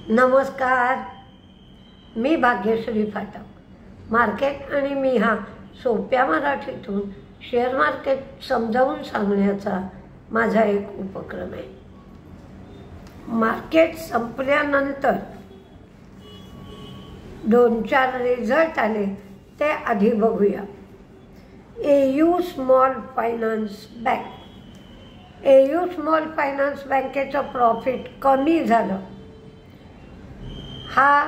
नमस्कार, मी भाग्यश्री फाटक. मार्केट आणि मी हा सोप्या मराठीतून शेअर मार्केट समजावून सांगण्याचा माझा एक उपक्रम आहे. मार्केट संपल्यानंतर 2-4 रिझल्ट आले ते आधी बघूया. AU small finance bank, AU small finance बँकेचं प्रॉफिट कमी झालं. हा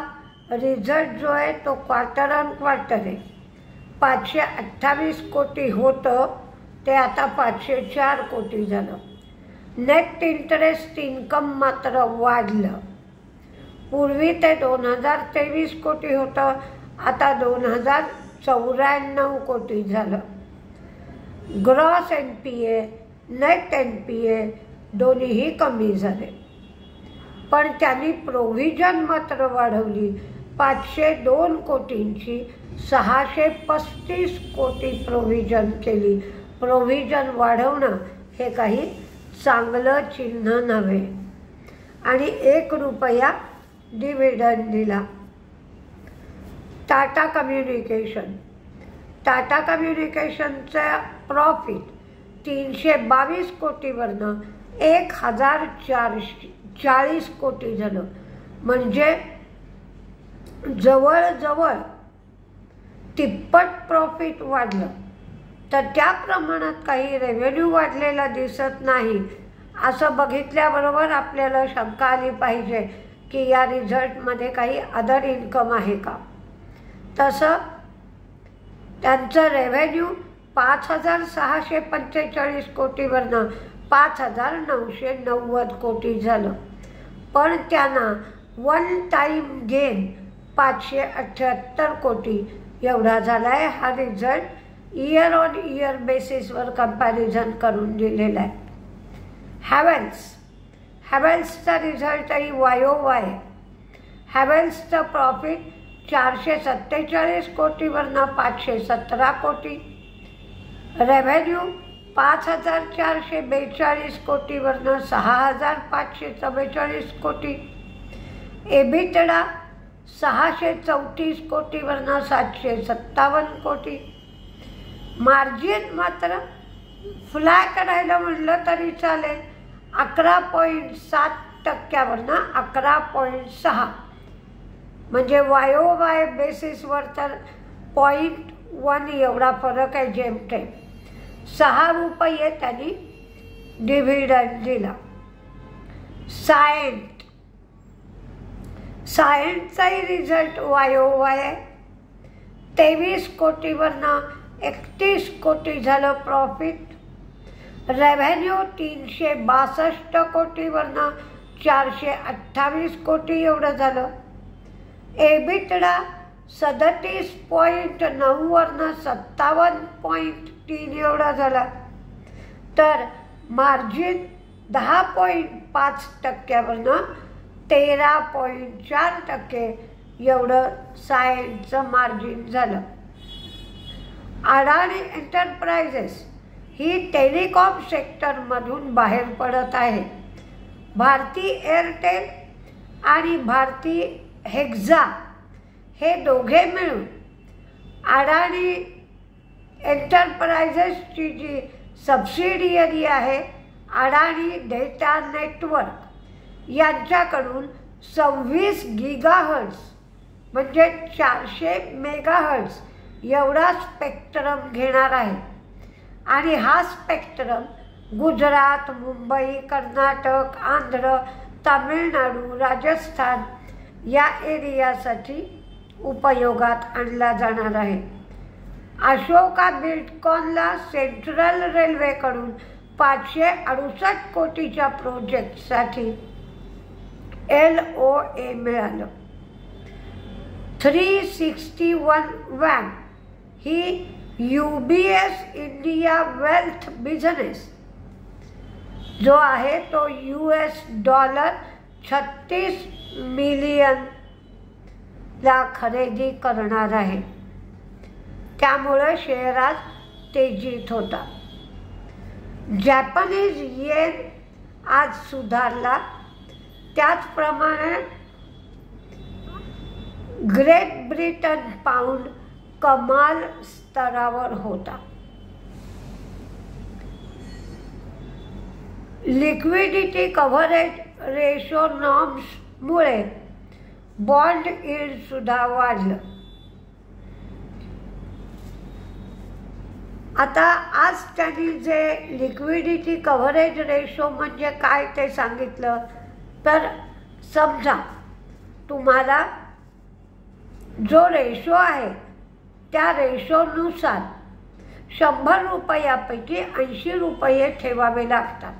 रिझल्ट जो आहे तो क्वार्टर ऑन क्वार्टर आहे. 528 कोटी होतं ते आता 504 कोटी झालं. नेट इंटरेस्ट इन्कम मात्र वाढलं. पूर्वी ते 2023 कोटी होतं, आता 2094 कोटी झालं. ग्रॉस NPA, नेट NPA दोन्हीही कमी झाले. पण त्यांनी प्रोव्हिजन मात्र वाढवली. 502 कोटींची 635 कोटी प्रोव्हिजन केली. प्रोव्हिजन वाढवणं हे काही चांगलं चिन्ह नव्हे. आणि 1 रुपया डिव्हिडंड दिला. टाटा कम्युनिकेशनचं प्रॉफिट 322 कोटीवरनं 1040 कोटी झालं. म्हणजे जवळजवळ तिप्पट प्रॉफिट वाढलं. तर त्या प्रमाणात काही रेव्हेन्यू वाढलेला दिसत नाही. असं बघितल्याबरोबर आपल्याला शंका आली पाहिजे की या रिझल्टमध्ये काही अदर इन्कम आहे का. तसं त्यांचं रेव्हेन्यू 5645 कोटीवरनं 5990 कोटी झालं. पण त्यांना वन टाईम गेन 578 कोटी एवढा झाला आहे. हा रिझल्ट इयर ऑन इयर बेसिसवर कंपॅरिझन करून दिलेला आहे. हॅवेल्सचा रिझल्टही YOY. हॅवेल्सचं प्रॉफिट 447 कोटीवरनं 517 कोटी. रेव्हेन्यू 5442 कोटीवरनं 6544 कोटी. EBITDA 634 कोटीवरनं 757 कोटी. मार्जिन मात्र फ्लॅट करायला म्हटलं तरी चालेल, 11.7% 11.6. म्हणजे YOY बेसिसवर तर 0.1 एवढा फरक आहे. जेमतेम 6 रुपये त्यांनी डिव्हिडंड दिला. सायंटचाही रिझल्ट YOY आहे. 23 कोटीवरनं 31 कोटी झालं प्रॉफिट. रेव्हेन्यू 362 कोटीवरनं 428 कोटी एवढं झालं. EBITDA 37.9 वरनं 57.3 एवढा झाला. तर मार्जिन 10.5% वरनं 13.4% एवढं सायन्सचं मार्जिन झालं. अडाणी एंटरप्राइजेस ही टेलिकॉम सेक्टरमधून बाहेर पडत आहे. भारती एअरटेल आणि भारती हेक्झा हे दोघे मिळून अडाणी एंटरप्राइजेसची जी सबसिडियरी आहे अडाणी डेटा नेटवर्क, यांच्याकडून 26 GHz म्हणजे 400 MHz एवढा स्पेक्ट्रम घेणार आहे. आणि हा स्पेक्ट्रम गुजरात, मुंबई, कर्नाटक, आंध्र, तामिळनाडू, राजस्थान या एरियासाठी उपयोगात आणला जाणार आहे. अशोका बिल्डकॉनला सेंट्रल रेल्वेकडून 568 कोटीच्या प्रोजेक्टसाठी LOA मिळालं. 361 वॅन ही UBS इंडिया वेल्थ बिझनेस जो आहे तो $36 मिलियन ला खरेदी करणार आहे. त्यामुळे शेअर आज तेजीत होता. जॅपनीज येन आज सुधारला. त्याचप्रमाणे ग्रेट ब्रिटन पाऊंड कमाल स्तरावर होता. लिक्विडिटी कव्हरेज रेशो नॉर्म्समुळे बॉन्ड यील्ड सुद्धा वाढलं. आता आज त्यांनी जे लिक्विडिटी कव्हरेज रेशो म्हणजे काय ते सांगितलं, तर समजा तुम्हाला जो रेशो आहे त्या रेशोनुसार 100 रुपयापैकी 80 रुपये ठेवावे लागतात.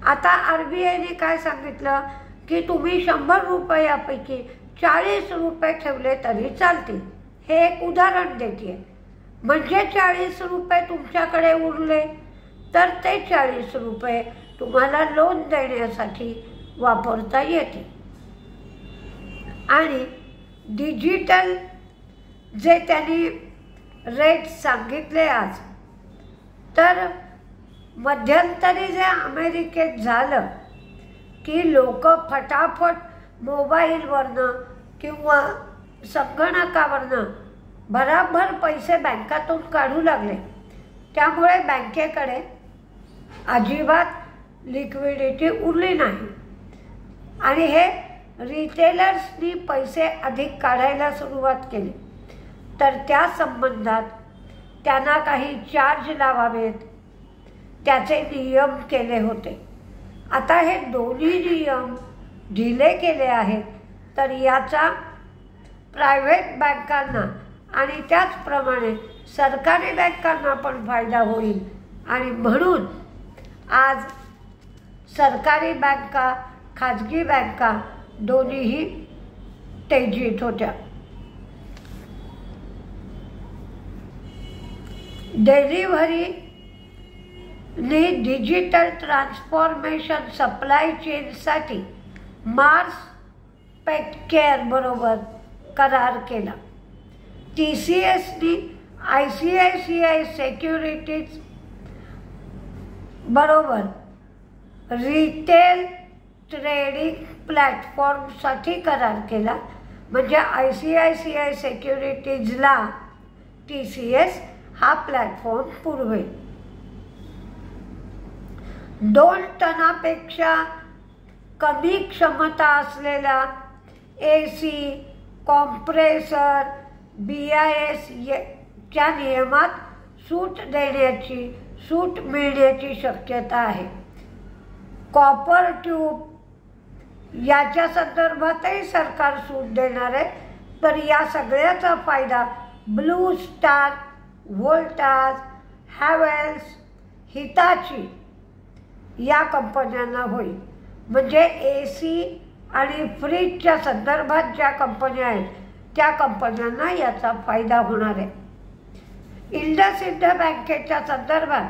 आता RBIने काय सांगितलं की तुम्ही 100 रुपयापैकी 40 रुपये ठेवले तरी चालतील. हे एक उदाहरण देते. म्हणजे 40 रुपये तुमच्याकडे उरले तर ते 40 रुपये तुम्हाला लोन देण्यासाठी वापरता येते. आणि डिजिटल जे त्यांनी रेट सांगितले आज, तर मध्यंतरी जे अमेरिकेत झालं की लोक फटाफट मोबाईलवरनं किंवा संगणकावरनं भराभर पैसे बँकातून काढू लागले. त्यामुळे बँकेकडे अजिबात लिक्विडिटी उरली नाही आणि हे रिटेलर्सनी पैसे अधिक काढायला सुरुवात केली. तर त्या संबंधात त्यांना काही चार्ज लावावेत त्याचे नियम केले होते. आता हे दोन्ही नियम ढिले केले आहेत. तर याचा प्रायव्हेट बँकांना आणि त्याचप्रमाणे सरकारी बँकांना पण फायदा होईल. आणि म्हणून आज सरकारी बँका, खाजगी बँका दोन्हीही तेजीत होत्या. डिलिव्हरीने डिजिटल ट्रान्सफॉर्मेशन सप्लाय चेनसाठी मार्स पेटकेअर बरोबर करार केला. TCSनी ICICI सिक्युरिटीज बरोबर रिटेल ट्रेडिंग प्लॅटफॉर्मसाठी करार केला. म्हणजे ICICI सिक्युरिटीजला TCS हा प्लॅटफॉर्म पुरवेल. 2 टनापेक्षा कमी क्षमता असलेला AC, कॉम्प्रेसर, BIS च्या नियमात सूट मिळण्याची शक्यता आहे. कॉपर ट्यूब याच्या संदर्भातही सरकार सूट देणार आहे. तर या सगळ्याचा फायदा ब्लू स्टार, व्होल्टास, हॅवेल्स, हिताची या कंपन्यांना होईल. म्हणजे AC आणि फ्रीजच्या संदर्भात ज्या कंपन्या आहेत त्या कंपन्यांना याचा फायदा होणार आहे. इंडसइंड बँकेच्या संदर्भात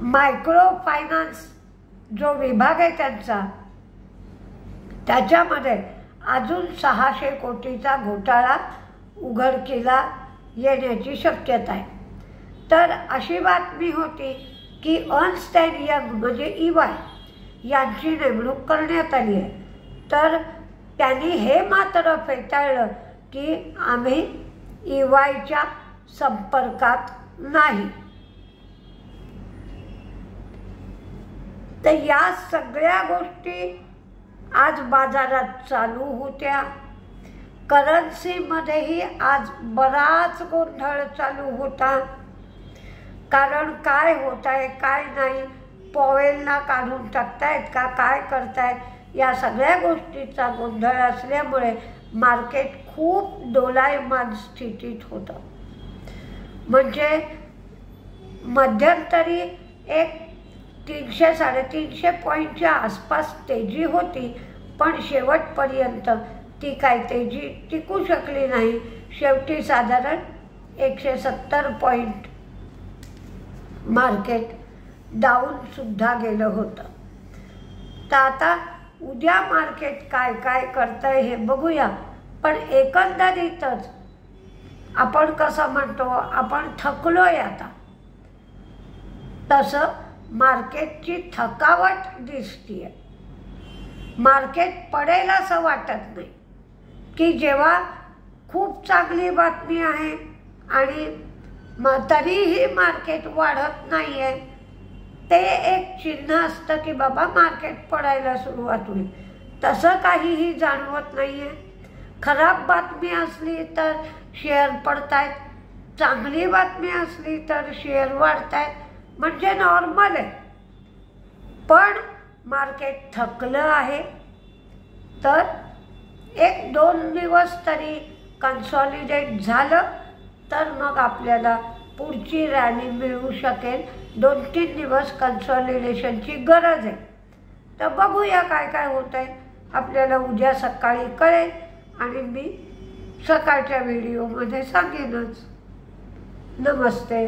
मायक्रो फायनान्स जो विभाग आहे त्याच्यामध्ये अजून 600 कोटीचा घोटाळा उघडकीला येण्याची शक्यता आहे. तर अशी बातमी होती की अर्न्स्ट अँड यंग म्हणजे EY यांची नेमणूक करण्यात आली आहे. तर त्यांनी हे मात्र फेटाळलं की आम्ही EYच्या संपर्कात नाही. तर या सगळ्या गोष्टी आज बाजारात चालू होत्या. करन्सीमध्येही आज बराच गोंधळ चालू होता. कारण काय होत आहे काय नाही, पॉवेलना काढून टाकतायत का काय करतायत, या सगळ्या गोष्टीचा गोंधळ असल्यामुळे मार्केट खूप दोलायमान स्थितीत होतं. म्हणजे मध्यंतरी एक 300-350 पॉईंटच्या आसपास तेजी होती. पण शेवटपर्यंत ती काय तेजी टिकू शकली नाही. शेवटी साधारण 170 पॉईंट मार्केट डाऊनसुद्धा गेलं होतं. तर आता उद्या मार्केट काय काय करतंय हे बघूया. पण एकंदरीतच आपण कसं म्हणतो, आपण थकलोय आता, तसं मार्केटची थकावट दिसतीये. मार्केट पडेल असं वाटत नाही. की जेव्हा खूप चांगली बातमी आहे आणि तरीही मार्केट वाढत नाही आहे, ते एक चिन्ह असतं की बाबा मार्केट पडायला सुरुवात होईल. तसं काहीही जाणवत नाही आहे. खराब बातमी असली तर शेअर पडतायत, चांगली बातमी असली तर शेअर वाढतायत, म्हणजे नॉर्मल आहे. पण मार्केट थकलं आहे, तर 1-2 दिवस तरी कन्सॉलिडेट झालं तर मग आपल्याला पुढची रॅली मिळू शकेल. 2-3 दिवस कन्सॉलिडेशनची गरज आहे. तर बघूया काय काय होत आहे. आपल्याला उद्या सकाळी कळेल आणि मी सकाळच्या व्हिडिओमध्ये सांगेनच. नमस्ते.